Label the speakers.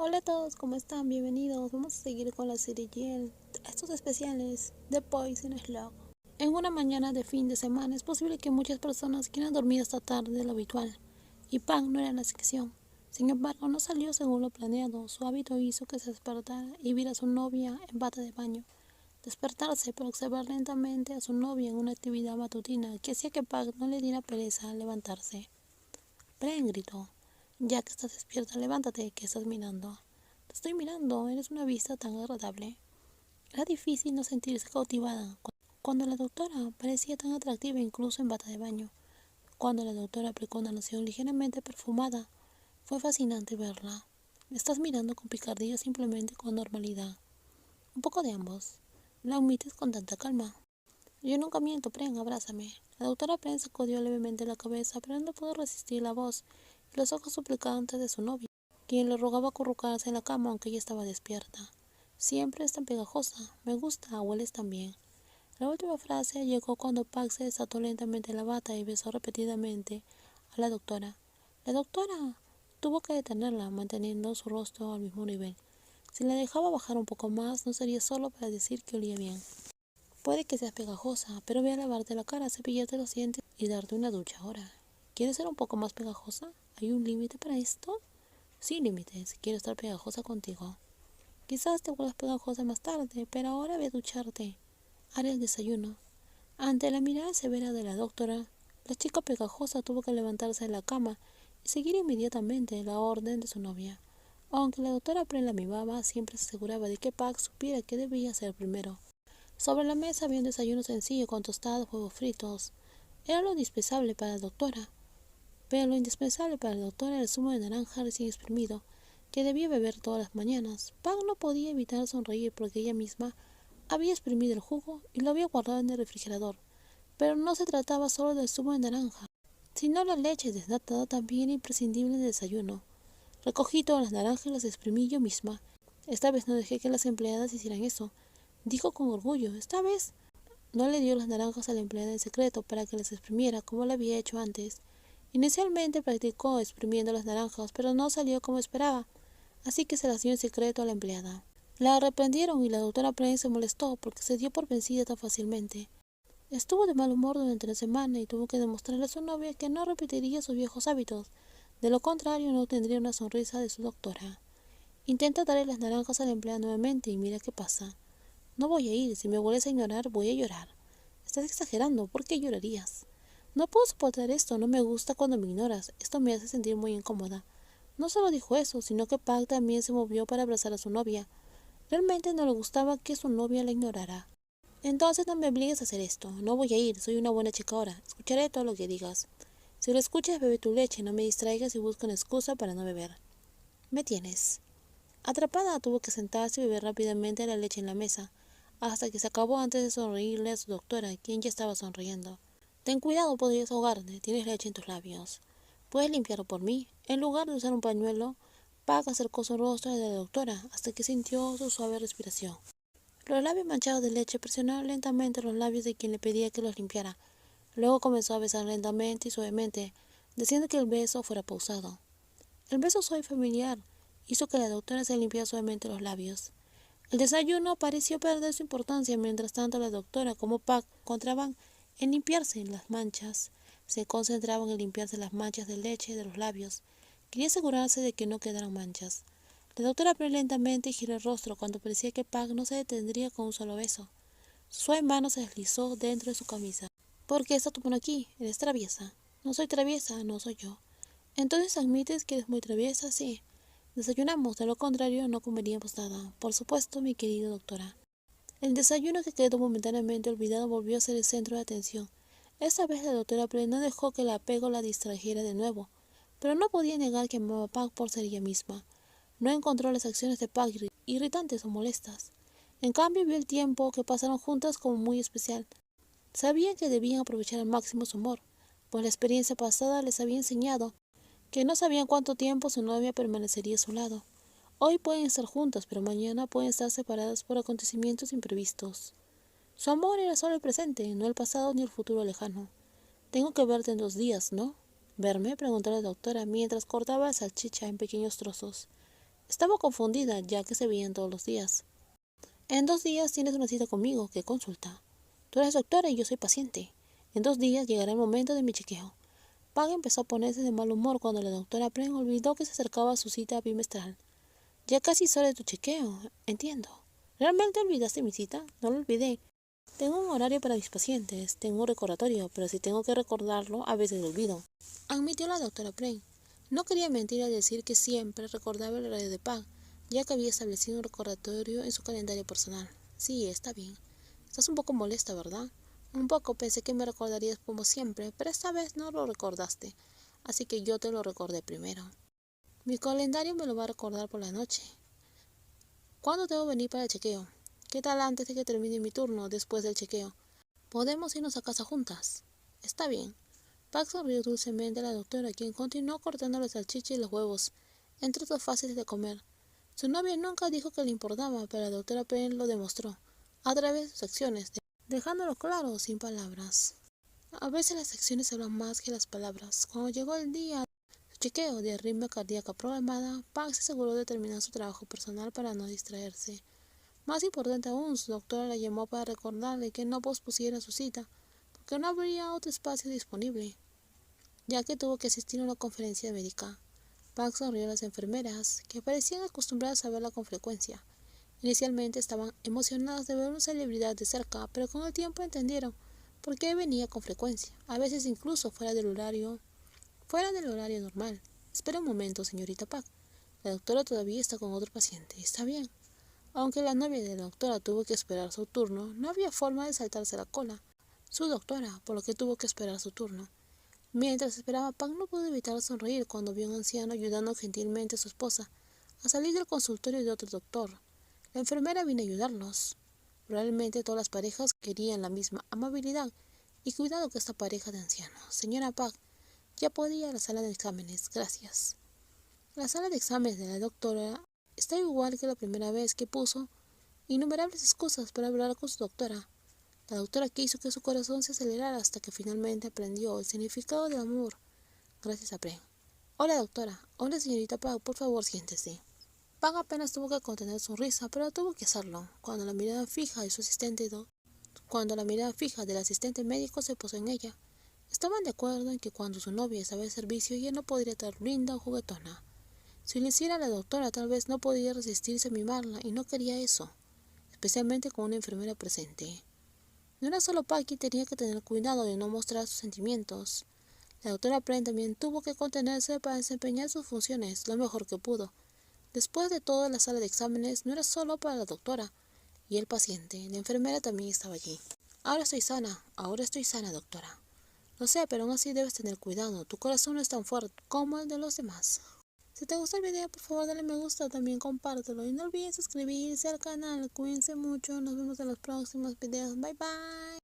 Speaker 1: Hola a todos, ¿cómo están? Bienvenidos. Vamos a seguir con la serie Yale, estos especiales de Poison Slug. En una mañana de fin de semana es posible que muchas personas quieran dormir hasta tarde de lo habitual, y Pan no era la excepción. Sin embargo, no salió según lo planeado. Su hábito hizo que se despertara y viera a su novia en bata de baño. Despertarse para observar lentamente a su novia en una actividad matutina que hacía que Pan no le diera pereza al levantarse. Bren gritó. Ya que estás despierta, levántate, ¿qué estás mirando? Te estoy mirando, eres una vista tan agradable. Era difícil no sentirse cautivada cuando la doctora parecía tan atractiva incluso en bata de baño. Cuando la doctora aplicó una loción ligeramente perfumada, fue fascinante verla. Me estás mirando con picardía o simplemente con normalidad. Un poco de ambos. La omites con tanta calma. Yo nunca miento, Pren, abrázame. La doctora Pren sacudió levemente la cabeza, pero no pudo resistir la voz y los ojos suplicantes de su novia, quien le rogaba acurrucarse en la cama aunque ella estaba despierta. Siempre es tan pegajosa. Me gusta, hueles tan bien. La última frase llegó cuando Pac se desató lentamente la bata y besó repetidamente a la doctora. La doctora tuvo que detenerla, manteniendo su rostro al mismo nivel. Si la dejaba bajar un poco más, no sería solo para decir que olía bien. Puede que seas pegajosa, pero ve a lavarte la cara, cepillarte los dientes y darte una ducha ahora. ¿Quieres ser un poco más pegajosa? ¿Hay un límite para esto? Sin límites, quiero estar pegajosa contigo. Quizás te vuelvas pegajosa más tarde, pero ahora ve a ducharte. Haré el desayuno. Ante la mirada severa de la doctora, la chica pegajosa tuvo que levantarse de la cama y seguir inmediatamente la orden de su novia. Aunque la doctora Pren la mimaba, siempre se aseguraba de que Pac supiera qué debía hacer primero. Sobre la mesa había un desayuno sencillo con tostadas, huevos fritos. Era lo indispensable para la doctora, pero lo indispensable para la doctora era el zumo de naranja recién exprimido, que debía beber todas las mañanas. Pag no podía evitar sonreír porque ella misma había exprimido el jugo y lo había guardado en el refrigerador. Pero no se trataba solo del zumo de naranja, sino la leche desnatada también imprescindible en el desayuno. Recogí todas las naranjas y las exprimí yo misma. Esta vez no dejé que las empleadas hicieran eso, dijo con orgullo. Esta vez no le dio las naranjas a la empleada en secreto para que las exprimiera como lo había hecho antes. Inicialmente practicó exprimiendo las naranjas, pero no salió como esperaba, así que se las dio en secreto a la empleada. La arrepentieron y la doctora Plain se molestó porque se dio por vencida tan fácilmente. Estuvo de mal humor durante la semana y tuvo que demostrarle a su novia que no repetiría sus viejos hábitos. De lo contrario, no tendría una sonrisa de su doctora. Intenta darle las naranjas a la empleada nuevamente y mira qué pasa. No voy a ir, si me vuelves a ignorar voy a llorar. Estás exagerando, ¿por qué llorarías? No puedo soportar esto, no me gusta cuando me ignoras, esto me hace sentir muy incómoda. No solo dijo eso, sino que Pac también se movió para abrazar a su novia. Realmente no le gustaba que su novia la ignorara. Entonces no me obligues a hacer esto, no voy a ir, soy una buena chica ahora, escucharé todo lo que digas. Si lo escuchas, bebe tu leche, no me distraigas y busca una excusa para no beber. Me tienes. Atrapada, tuvo que sentarse y beber rápidamente la leche en la mesa, hasta que se acabó antes de sonreírle a su doctora, quien ya estaba sonriendo. Ten cuidado, podrías ahogarte, tienes leche en tus labios. ¿Puedes limpiarlo por mí? En lugar de usar un pañuelo, Pac acercó su rostro al de la doctora, hasta que sintió su suave respiración. Los labios manchados de leche presionaron lentamente los labios de quien le pedía que los limpiara. Luego comenzó a besar lentamente y suavemente, diciendo que el beso fuera pausado. El beso suave y familiar hizo que la doctora se limpiara suavemente los labios. El desayuno pareció perder su importancia, mientras tanto la doctora como Pac encontraban en limpiarse las manchas. Se concentraban en limpiarse las manchas de leche de los labios. Quería asegurarse de que no quedaran manchas. La doctora abrió lentamente y giró el rostro cuando parecía que Pac no se detendría con un solo beso. Su suave mano se deslizó dentro de su camisa. ¿Por qué está tu mano aquí? Eres traviesa. No soy traviesa, no soy yo. Entonces admites que eres muy traviesa, sí. Desayunamos, de lo contrario no comeríamos nada. Por supuesto, mi querida doctora. El desayuno que quedó momentáneamente olvidado volvió a ser el centro de atención. Esta vez la doctora Play no dejó que el apego la distrajera de nuevo, pero no podía negar que amaba a Pac por ser ella misma. No encontró las acciones de Pac irritantes o molestas. En cambio, vio el tiempo que pasaron juntas como muy especial. Sabían que debían aprovechar al máximo su amor, pues la experiencia pasada les había enseñado que no sabían cuánto tiempo su novia permanecería a su lado. Hoy pueden estar juntas, pero mañana pueden estar separadas por acontecimientos imprevistos. Su amor era solo el presente, no el pasado ni el futuro lejano. Tengo que verte en 2 días, ¿no? ¿Verme? Preguntó la doctora mientras cortaba la salchicha en pequeños trozos. Estaba confundida ya que se veían todos los días. En 2 días tienes una cita conmigo. ¿Qué consulta? Tú eres doctora y yo soy paciente. En 2 días llegará el momento de mi chequeo. Pag empezó a ponerse de mal humor cuando la doctora Pren olvidó que se acercaba a su cita bimestral. Ya casi es hora de tu chequeo. Entiendo. ¿Realmente olvidaste mi cita? No lo olvidé. Tengo un horario para mis pacientes, tengo un recordatorio, pero si tengo que recordarlo, a veces lo olvido. Admitió la doctora Pren. No quería mentir al decir que siempre recordaba el horario de Pag, ya que había establecido un recordatorio en su calendario personal. Sí, está bien. Estás un poco molesta, ¿verdad? Un poco, pensé que me recordarías como siempre, pero esta vez no lo recordaste, así que yo te lo recordé primero. Mi calendario me lo va a recordar por la noche. ¿Cuándo debo venir para el chequeo? ¿Qué tal antes de que termine mi turno, después del chequeo? ¿Podemos irnos a casa juntas? Está bien. Pac sonrió dulcemente a la doctora, quien continuó cortando la salchicha y los huevos, entre otras fáciles de comer. Su novia nunca dijo que le importaba, pero la doctora Penn lo demostró, a través de sus acciones, dejándolo claro, sin palabras. A veces las acciones hablan más que las palabras. Cuando llegó el día de su chequeo de arritmia cardíaca programada, Pac se aseguró de terminar su trabajo personal para no distraerse. Más importante aún, su doctora la llamó para recordarle que no pospusiera su cita, porque no habría otro espacio disponible, ya que tuvo que asistir a una conferencia médica. Pac sonrió a las enfermeras, que parecían acostumbradas a verla con frecuencia. Inicialmente estaban emocionadas de ver a una celebridad de cerca, pero con el tiempo entendieron por qué venía con frecuencia, a veces incluso fuera del horario normal. Espera un momento, señorita Pac. La doctora todavía está con otro paciente. Está bien. Aunque la novia de la doctora tuvo que esperar su turno, no había forma de saltarse la cola. Su doctora, por lo que tuvo que esperar su turno. Mientras esperaba, Pac no pudo evitar sonreír cuando vio a un anciano ayudando gentilmente a su esposa a salir del consultorio de otro doctor. La enfermera vino a ayudarlos. Probablemente todas las parejas querían la misma amabilidad y cuidado que esta pareja de ancianos. Señora Pac, ya podía ir a la sala de exámenes, gracias. La sala de exámenes de la doctora está igual que la primera vez que puso innumerables excusas para hablar con su doctora. La doctora quiso que su corazón se acelerara hasta que finalmente aprendió el significado del amor, gracias a Pren. Hola doctora, hola señorita Pau, por favor siéntese. Pag apenas tuvo que contener su risa, pero tuvo que hacerlo, cuando la mirada fija del asistente médico se posó en ella. Estaban de acuerdo en que cuando su novia estaba de servicio ella no podría estar linda o juguetona. Si lo hiciera la doctora tal vez no podía resistirse a mimarla y no quería eso, especialmente con una enfermera presente. No era solo Pag quien tenía que tener cuidado de no mostrar sus sentimientos. La doctora Pren también tuvo que contenerse para desempeñar sus funciones lo mejor que pudo. Después de todo, la sala de exámenes no era solo para la doctora y el paciente, la enfermera también estaba allí. Ahora estoy sana, doctora. Lo sé, pero aún así debes tener cuidado, tu corazón no es tan fuerte como el de los demás. Si te gustó el video, por favor dale me gusta, también compártelo y no olvides suscribirse al canal. Cuídense mucho, nos vemos en los próximos videos. Bye bye.